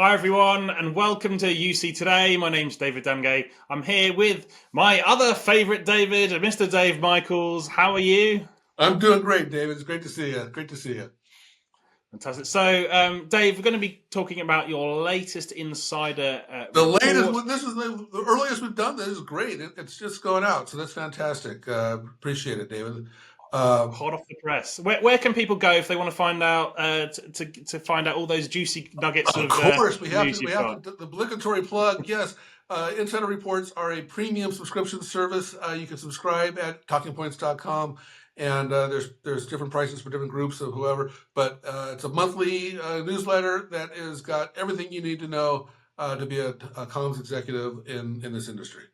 Hi everyone and welcome to UC Today. My name's David Dungay. I'm here with my other favourite David, Mr. Dave Michels. How are you? I'm doing great, David. It's great to see you. Great to see you. Fantastic. So, Dave, we're going to be talking about your latest insider The latest report. one, this is the earliest we've done this. Is great. It's just going out, so that's fantastic. Appreciate it, David. Hot off the press. Where can people go if they want to find out to find out all those juicy nuggets Of of course, we have news to. We you've have got? to. The obligatory plug. Yes, insider reports are a premium subscription service. You can subscribe at TalkingPointz.com, and there's different prices for different groups of whoever. But it's a monthly newsletter that has got everything you need to know to be a comms executive in this industry.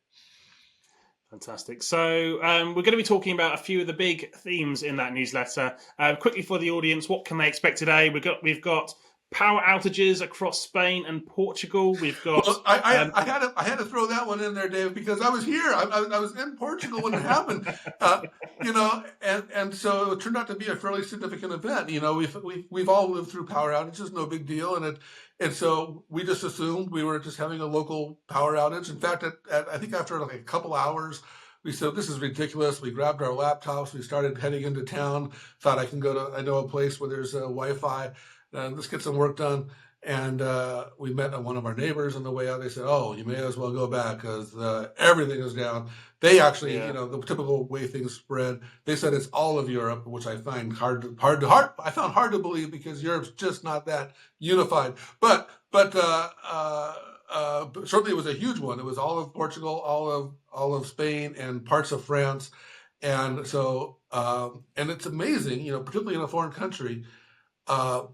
Fantastic. So we're going to be talking about a few of the big themes in that newsletter. Quickly for the audience, what can they expect today? We've got power outages across Spain and Portugal. We've got. Well, I had to throw that one in there, Dave, because I was here. I was in Portugal when it happened. And so it turned out to be a fairly significant event. We've all lived through power outages, no big deal, and so we just assumed we were just having a local power outage. In fact, I think after like a couple hours, we said, this is ridiculous. We grabbed our laptops. We started heading into town. Thought I know a place where there's Wi-Fi. Let's get some work done. And we met one of our neighbors on the way out. They said, "Oh, you may as well go back because everything is down." They actually, the typical way things spread. They said it's all of Europe, which I find hard to believe because Europe's just not that unified. But certainly it was a huge one. It was all of Portugal, all of Spain, and parts of France. And so, and it's amazing, particularly in a foreign country. Uh,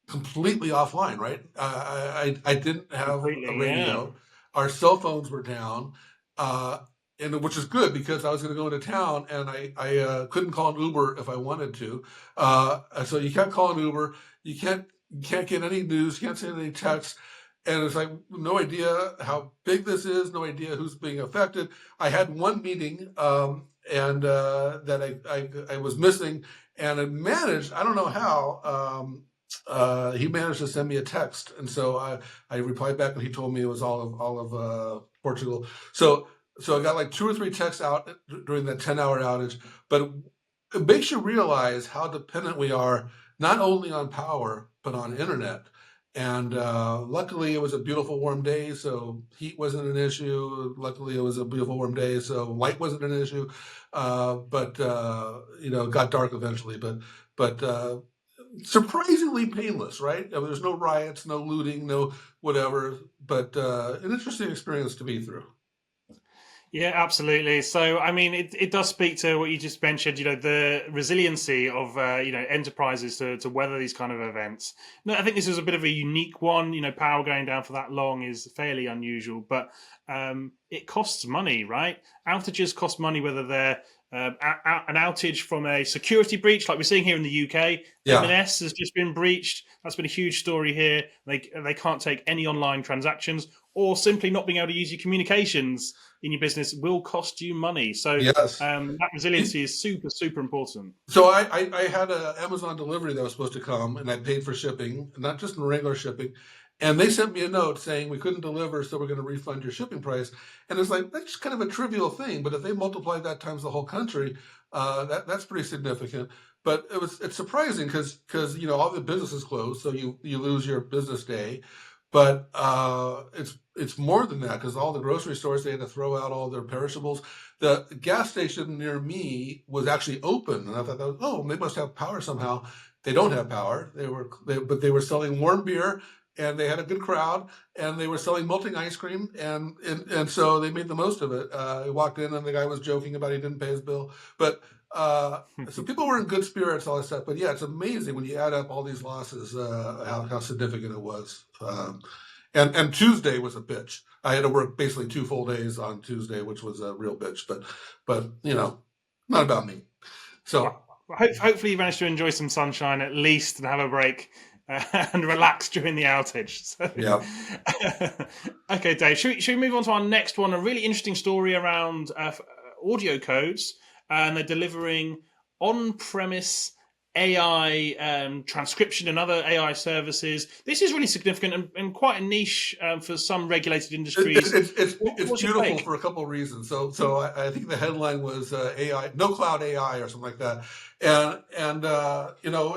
completely offline, right? I didn't have a Completely, yeah. radio. Our cell phones were down, and which is good because I was going to go into town and I couldn't call an Uber if I wanted to. So you can't call an Uber. You can't get any news. You can't send any texts. And it's like no idea how big this is. No idea who's being affected. I had one meeting and that I was missing, and I managed. I don't know how. He managed to send me a text, and so I replied back, and he told me it was all of Portugal. So I got like 2 or 3 texts out during that 10-hour outage, but it makes you realize how dependent we are, not only on power but on internet. And luckily, it was a beautiful warm day, so heat wasn't an issue. Luckily, it was a beautiful warm day, so light wasn't an issue. But it got dark eventually. But surprisingly painless, right? I mean, there's no riots, no looting, no whatever. But an interesting experience to be through. Yeah, absolutely. So, I mean, it does speak to what you just mentioned, the resiliency of, enterprises to weather these kind of events. No, I think this is a bit of a unique one. Power going down for that long is fairly unusual, but it costs money, right? Outages cost money, whether they're an outage from a security breach, like we're seeing here in the UK. Yeah. M&S has just been breached. That's been a huge story here. They can't take any online transactions, or simply not being able to use your communications in your business will cost you money. So Yes. That resiliency is super, super important. So I had an Amazon delivery that was supposed to come, and I paid for shipping, not just regular shipping. And they sent me a note saying we couldn't deliver, so we're going to refund your shipping price. And it's like, that's kind of a trivial thing, but if they multiply that times the whole country, that's pretty significant. But it's surprising because all the businesses closed, so you lose your business day. But it's more than that because all the grocery stores, they had to throw out all their perishables. The gas station near me was actually open, and I thought, they must have power somehow. They don't have power. But they were selling warm beer, and they had a good crowd, and they were selling melting ice cream, and so they made the most of it. I walked in, and the guy was joking about he didn't pay his bill, but so people were in good spirits, all that stuff. But yeah, it's amazing when you add up all these losses, how significant it was. And Tuesday was a bitch. I had to work basically 2 full days on Tuesday, which was a real bitch. But not about me. So hopefully you managed to enjoy some sunshine at least and have a break and relax during the outage. So, yeah. Okay, Dave. Should we move on to our next one? A really interesting story around AudioCodes, and they're delivering on-premise AI transcription and other AI services. This is really significant and quite a niche for some regulated industries. It's What's your beautiful take? for a couple of reasons. So I think the headline was AI, no cloud AI or something like that. And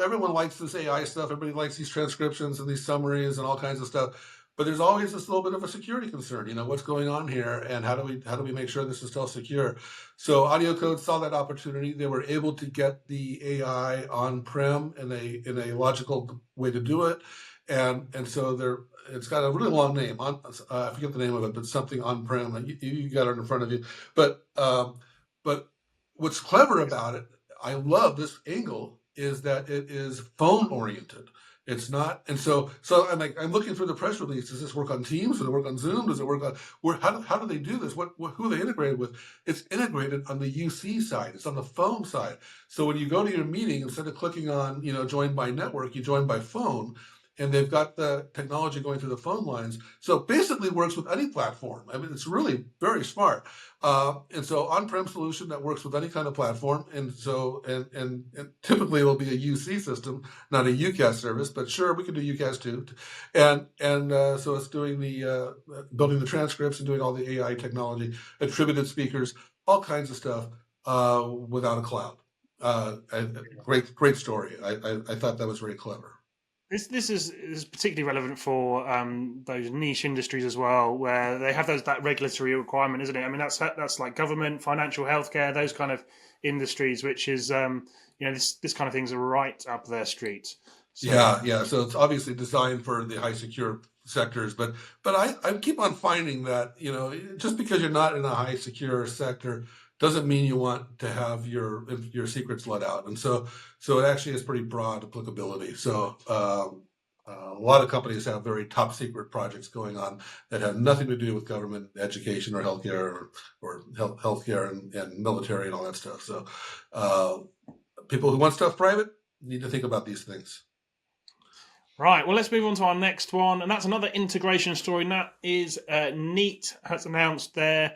everyone likes this AI stuff. Everybody likes these transcriptions and these summaries and all kinds of stuff. But there's always this little bit of a security concern. What's going on here, and how do we make sure this is still secure? So AudioCodes saw that opportunity. They were able to get the AI on-prem in a logical way to do it, and so it's got a really long name. I forget the name of it, but something on-prem. You got it in front of you. But what's clever about it, I love this angle, is that it is phone oriented. It's not, and so I'm looking through the press release. Does this work on Teams? Does it work on Zoom? Does it work on how do they do this? Who are they integrated with? It's integrated on the UC side. It's on the phone side. So when you go to your meeting, instead of clicking on join by network, you join by phone, and they've got the technology going through the phone lines. So basically works with any platform. I mean, it's really very smart. And so on-prem solution that works with any kind of platform. And so, and typically it'll be a UC system, not a UCaaS service, but sure, we can do UCaaS too. And so it's doing the, building the transcripts and doing all the AI technology, attributed speakers, all kinds of stuff, without a cloud. Great story. I thought that was very clever. This is particularly relevant for those niche industries as well, where they have that regulatory requirement, isn't it? I mean, that's like government, financial, healthcare, those kind of industries, which is this kind of things are right up their street. So, Yeah. So it's obviously designed for the high secure sectors, but I keep on finding that just because you're not in a high secure sector doesn't mean you want to have your secrets let out, and so it actually has pretty broad applicability. So a lot of companies have very top secret projects going on that have nothing to do with government, education, or healthcare, or healthcare and military and all that stuff. So people who want stuff private need to think about these things. right, well, let's move on to our next one, and that's another integration story. And that is Neat has announced their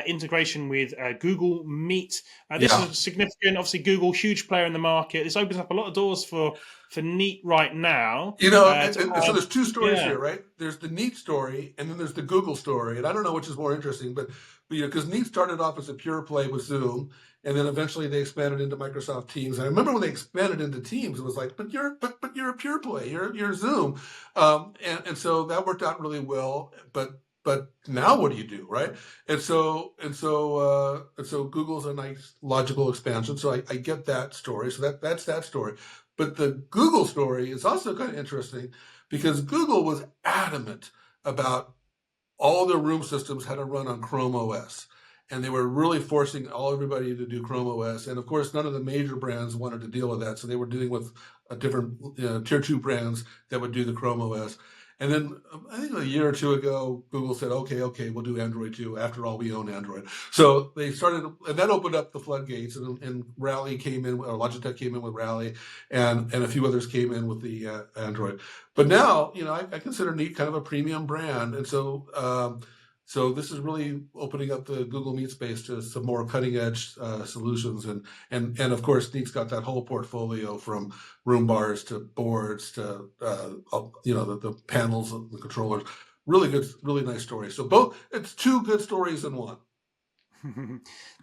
integration with Google Meet. This Yeah. is significant. Obviously, Google, huge player in the market. This opens up a lot of doors for Neat right now. So there's two stories Yeah. here, right? There's the Neat story, and then there's the Google story. And I don't know which is more interesting, but because Neat started off as a pure play with Zoom, and then eventually they expanded into Microsoft Teams. And I remember when they expanded into Teams, it was like, but you're a pure play, you're Zoom, and so that worked out really well. But now what do you do, right? And so Google's a nice logical expansion. So I get that story. So that's that story. But the Google story is also kind of interesting because Google was adamant about all their room systems had to run on Chrome OS. And they were really forcing everybody to do Chrome OS. And of course, none of the major brands wanted to deal with that. So they were dealing with a different tier 2 brands that would do the Chrome OS. And then I think a year or two ago, Google said, okay, we'll do Android too. After all, we own Android. So they started, and that opened up the floodgates. And Rally came in, or Logitech came in with Rally, and a few others came in with the Android. But now, I consider Neat kind of a premium brand. And so this is really opening up the Google Meet space to some more cutting edge solutions, and of course Neat's got that whole portfolio from room bars to boards to the panels, the controllers. Really good, really nice story. So it's two good stories in one.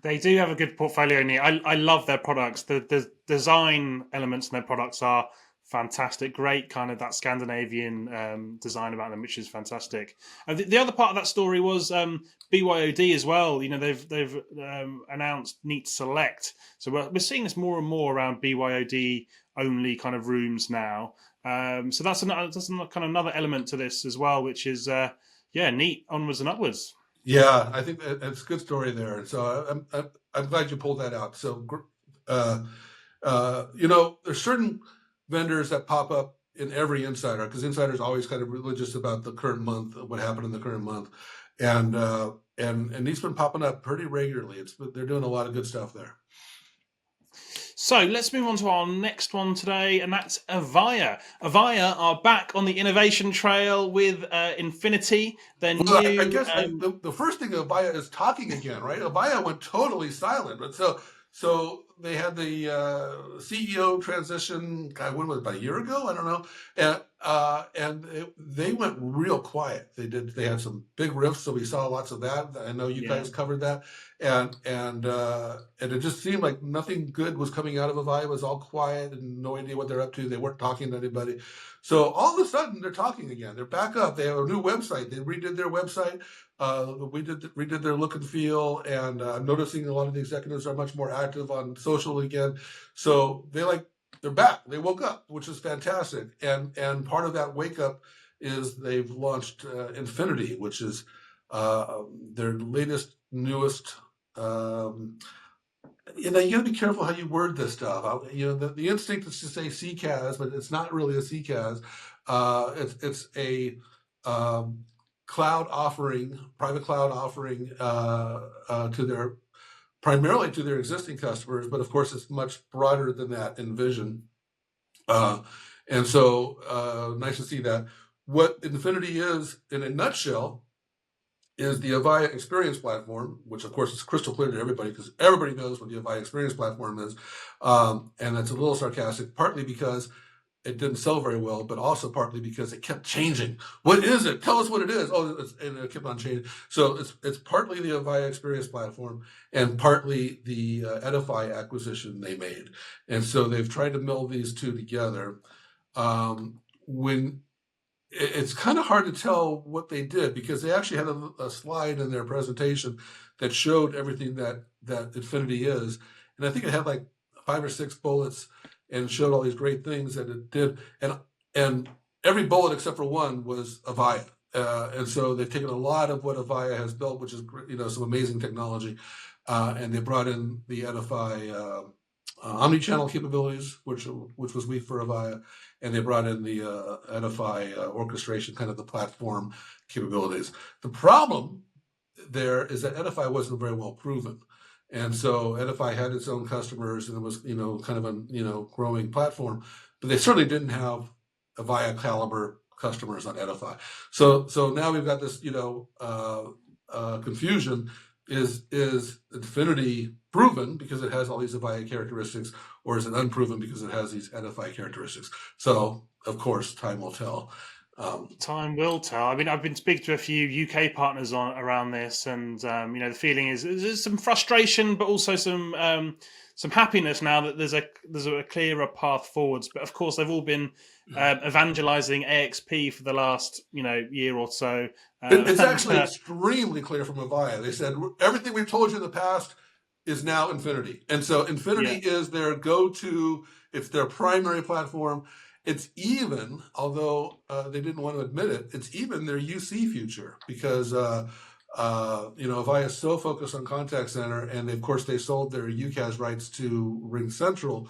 They do have a good portfolio. Neat. I love their products. The design elements in their products are fantastic. Great kind of that Scandinavian design about them, which is fantastic. The other part of that story was BYOD as well. They've announced Neat Select, so we're seeing this more and more around BYOD only kind of rooms now. So that's another element to this as well, which is Neat onwards and upwards. Yeah, I think that's a good story there. So I'm glad you pulled that out. So there's certain vendors that pop up in every insider, because insiders always kind of religious about the current month, what happened in the current month, and these been popping up pretty regularly. They're doing a lot of good stuff there. So let's move on to our next one today, and that's Avaya. Avaya are back on the innovation trail with Infinity. I guess the first thing Avaya is talking again, right? Avaya went totally silent, but so So they had the CEO transition. God, when was it, about a year ago? I don't know. They went real quiet. They had some big rifts, so we saw lots of that. I know you Yeah. guys covered that, and it just seemed like nothing good was coming out of Avaya. It was all quiet and no idea what they're up to. They weren't talking to anybody. So all of a sudden they're talking again. They're back up. They have a new website. They redid their website. Redid their look and feel, and I'm noticing a lot of the executives are much more active on social again. So they're back. They woke up, which is fantastic. And part of that wake up is they've launched Infinity, which is their latest, newest. You got to be careful how you word this stuff. The instinct is to say CCaaS, but it's not really a CCaaS. It's a cloud offering, private cloud offering primarily to their existing customers, but of course it's much broader than that in vision. And so nice to see that. What Infinity is, in a nutshell, is the Avaya Experience Platform, which of course is crystal clear to everybody because everybody knows what the Avaya Experience Platform is. And that's a little sarcastic, partly because it didn't sell very well, but also partly because it kept changing. What is it? Tell us what it is. And it kept on changing. So it's partly the Avaya Experience Platform and partly the Edify acquisition they made. And so they've tried to meld these two together. When It's kind of hard to tell what they did because they actually had a slide in their presentation that showed everything that Infinity is, and I think it had like 5 or 6 bullets and showed all these great things that it did, and every bullet except for one was Avaya, and so they've taken a lot of what Avaya has built, which is some amazing technology, and they brought in the Edify omni-channel capabilities, which was weak for Avaya, and they brought in the Edify orchestration, kind of the platform capabilities. The problem there is that Edify wasn't very well proven. And so Edify had its own customers and it was, kind of a, growing platform, but they certainly didn't have Avaya caliber customers on Edify. So now we've got this, confusion. Is Infinity proven because it has all these Avaya characteristics, or is it unproven because it has these Edify characteristics? So, of course, time will tell. Time will tell. I mean, I've been speaking to a few UK partners around this, and the feeling is there's some frustration, but also some happiness now that there's a clearer path forwards. But of course, they've all been evangelizing AXP for the last year or so. It's actually extremely clear from Avaya. They said everything we've told you in the past is now Infinity, and so Infinity is their go-to. It's their primary platform. It's even, although they didn't want to admit it, it's even their UC future because Avaya is so focused on contact center, and of course they sold their UCaaS rights to RingCentral,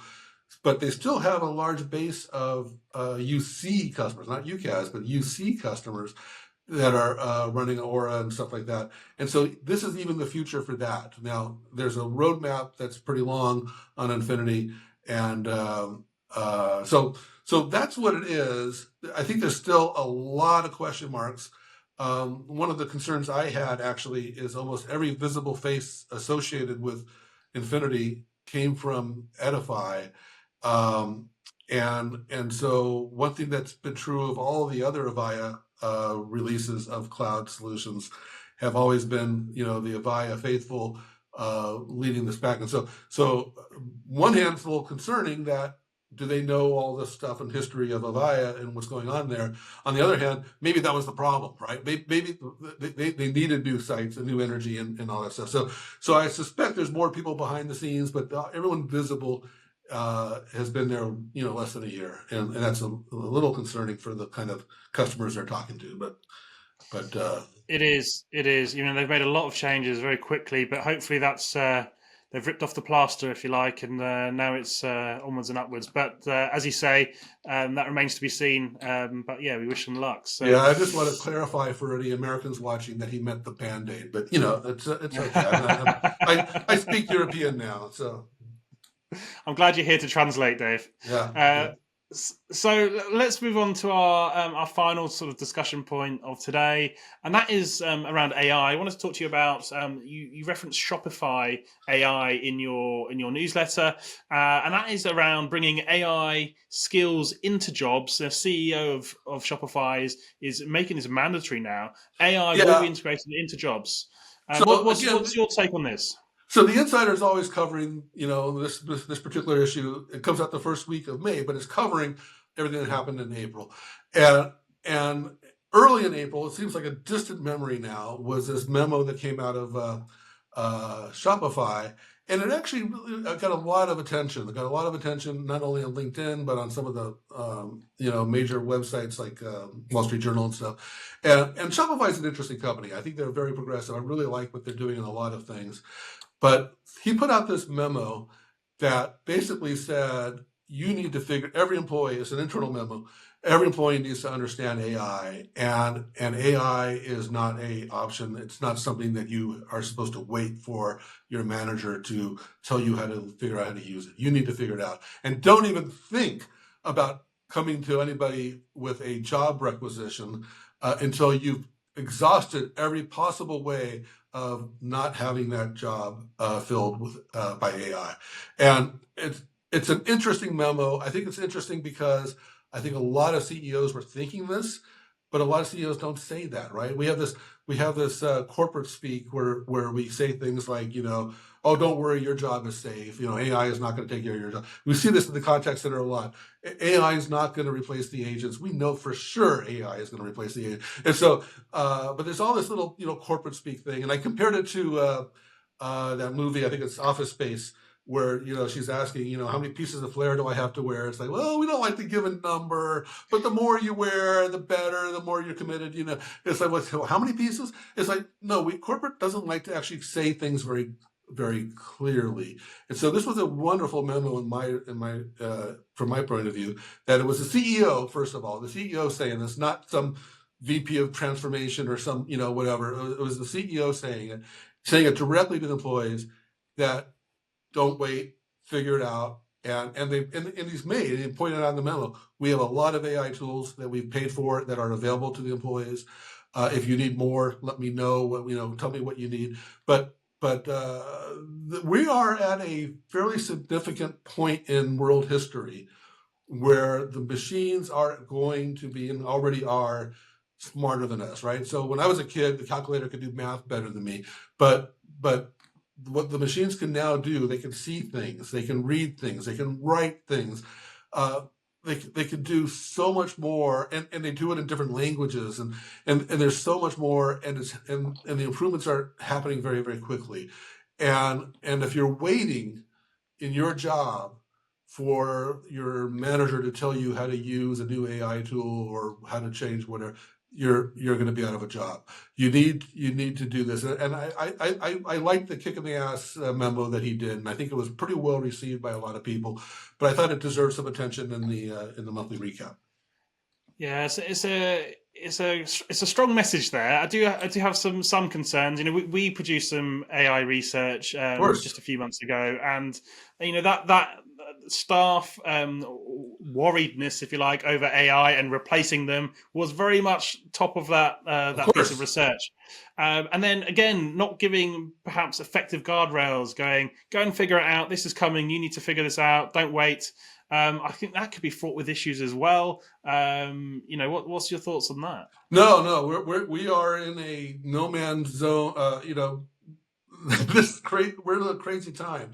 but they still have a large base of UC customers, not UCaaS, but UC customers that are running Aura and stuff like that. And so this is even the future for that. Now, there's a roadmap that's pretty long on Infinity, and so that's what it is. I think there's still a lot of question marks. One of the concerns I had actually is almost every visible face associated with Infinity came from Edify. And so one thing that's been true of all the other Avaya releases of cloud solutions have always been, the Avaya faithful leading this back. And so one hand, it's a little concerning that do they know all this stuff and history of Avaya and what's going on there? On the other hand, maybe that was the problem, right? Maybe they needed new sites and new energy and all that stuff. So I suspect there's more people behind the scenes, but everyone visible has been there, less than a year, and that's a little concerning for the kind of customers they're talking to. But it is. They've made a lot of changes very quickly, but hopefully that's they've ripped off the plaster, if you like, and now it's onwards and upwards. But as you say, that remains to be seen. But yeah, we wish them luck. So yeah, I just want to clarify for the Americans watching that he meant the Band-Aid, but it's okay. I speak European now, so. I'm glad you're here to translate, Dave. Yeah. So let's move on to our final sort of discussion point of today, and that is around AI. I wanted to talk to you about you referenced Shopify AI in your newsletter, and that is around bringing AI skills into jobs. The CEO of Shopify is making this mandatory now. AI will be Yeah. integrated into jobs. So What's again, your take on this? so the Insider is always covering, this particular issue. It comes out the first week of May, but it's covering everything that happened in April, and and early in April, it seems like a distant memory now, was this memo that came out of Shopify, and it actually really got a lot of attention. It got a lot of attention not only on LinkedIn but on some of the major websites like Wall Street Journal and stuff. And Shopify is an interesting company. I think they're very progressive. I really like what they're doing in a lot of things. But he put out this memo that basically said, you need to figure, every employee, it's an internal memo, every employee needs to understand AI, and AI is not a option. It's not something that you are supposed to wait for your manager to tell you how to figure out how to use it. You need to figure it out. And don't even think about coming to anybody with a job requisition until you've exhausted every possible way of not having that job filled with by AI. And it's an interesting memo. I think it's interesting because I think a lot of CEOs were thinking this, but a lot of CEOs don't say that, right? We have this corporate speak where we say things like, oh, don't worry, your job is safe. AI is not going to take care of your job. We see this in the contact center a lot. AI is not going to replace the agents. We know for sure AI is going to replace the agent. And so, but there's all this little, corporate speak thing. And I compared it to that movie, I think it's Office Space, where, she's asking, how many pieces of flair do I have to wear? It's like, well, we don't like to give a number, but the more you wear, the better, the more you're committed, It's like, well, how many pieces? It's like, no, corporate doesn't like to actually say things very, very clearly. And so this was a wonderful memo from my point of view, that it was the CEO, first of all, the CEO saying this, not some VP of transformation or some, whatever. It was the CEO saying it directly to the employees, that don't wait, figure it out. And he's he pointed out in the memo, we have a lot of AI tools that we've paid for that are available to the employees. If you need more, let me know. Tell me what you need. But we are at a fairly significant point in world history where the machines are going to be, and already are, smarter than us, right? So when I was a kid, the calculator could do math better than me, but what the machines can now do, they can see things, they can read things, they can write things. They can do so much more, and they do it in different languages, and there's so much more, and the improvements are happening very, very quickly. And if you're waiting in your job for your manager to tell you how to use a new AI tool or how to change whatever, you're going to be out of a job. You need to do this. And I like the kick in the ass memo that he did, and I think it was pretty well received by a lot of people. But I thought it deserved some attention in the monthly recap. Yeah, it's a strong message there. I do have some concerns. We produced some AI research Of course. just a few months ago, and that staff worriedness, if you like, over AI and replacing them was very much top of that piece of research. And then again, not giving perhaps effective guardrails, go and figure it out. This is coming. You need to figure this out. Don't wait. I think that could be fraught with issues as well. What's your thoughts on that? No, we are in a no man's zone. We're in a crazy time,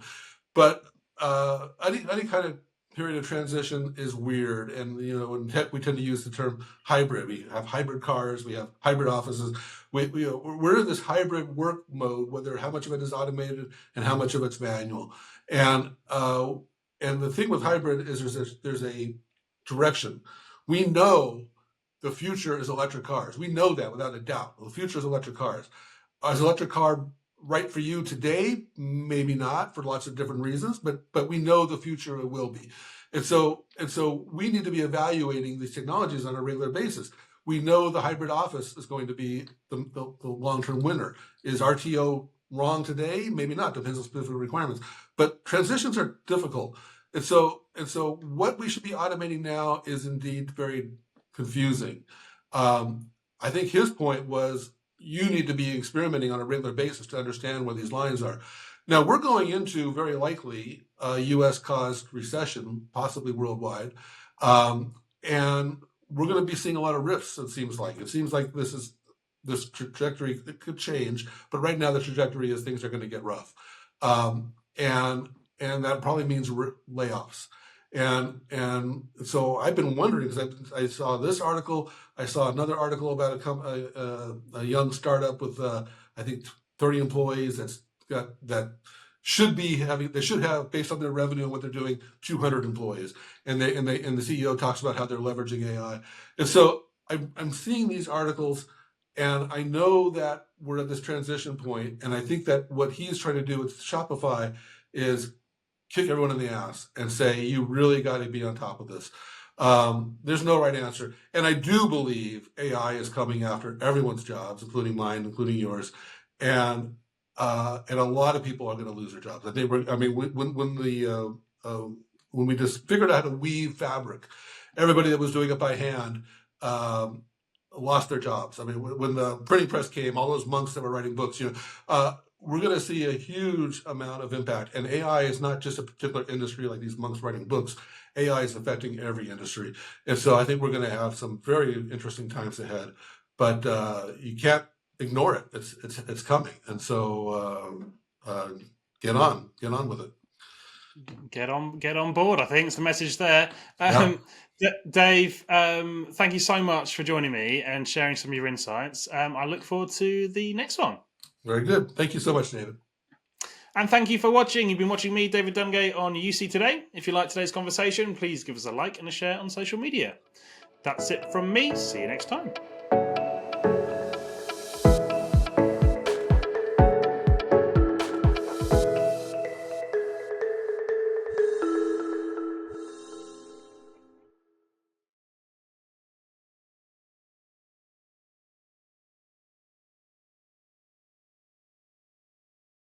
but any kind of period of transition is weird. And in tech, we tend to use the term hybrid. We have hybrid cars, we have hybrid offices. We're in this hybrid work mode, whether how much of it is automated and how much of it's manual. And the thing with hybrid is there's a direction. We know the future is electric cars. We know that without a doubt. The future is electric cars. Is electric car right for you today? Maybe not, for lots of different reasons, but we know the future it will be. And so we need to be evaluating these technologies on a regular basis. We know the hybrid office is going to be the long-term winner. Is RTO wrong today? Maybe not, depends on specific requirements. But transitions are difficult. and so what we should be automating now is indeed very confusing. I think his point was you need to be experimenting on a regular basis to understand where these lines are. Now we're going into very likely a U.S. caused recession, possibly worldwide, and we're going to be seeing a lot of rifts. It seems like this trajectory, it could change, but right now the trajectory is things are going to get rough, and that probably means layoffs. And so I've been wondering, because I saw this article, I saw another article about a young startup with I think 30 employees that should have, based on their revenue and what they're doing, 200 employees, and the CEO talks about how they're leveraging AI, and so I'm seeing these articles, and I know that we're at this transition point, and I think that what he's trying to do with Shopify is kick everyone in the ass and say, you really got to be on top of this. There's no right answer. And I do believe AI is coming after everyone's jobs, including mine, including yours. And a lot of people are going to lose their jobs. When we just figured out how to weave fabric, everybody that was doing it by hand lost their jobs. I mean, when the printing press came, all those monks that were writing books, we're going to see a huge amount of impact. And AI is not just a particular industry like these monks writing books. AI is affecting every industry. And so I think we're going to have some very interesting times ahead. But you can't ignore it. It's coming. And so get on with it. Get on board, I think is the message there. Yeah. Dave, thank you so much for joining me and sharing some of your insights. I look forward to the next one. Very good. Thank you so much, David. And thank you for watching. You've been watching me, David Dungay, on UC Today. If you like today's conversation, please give us a like and a share on social media. That's it from me. See you next time.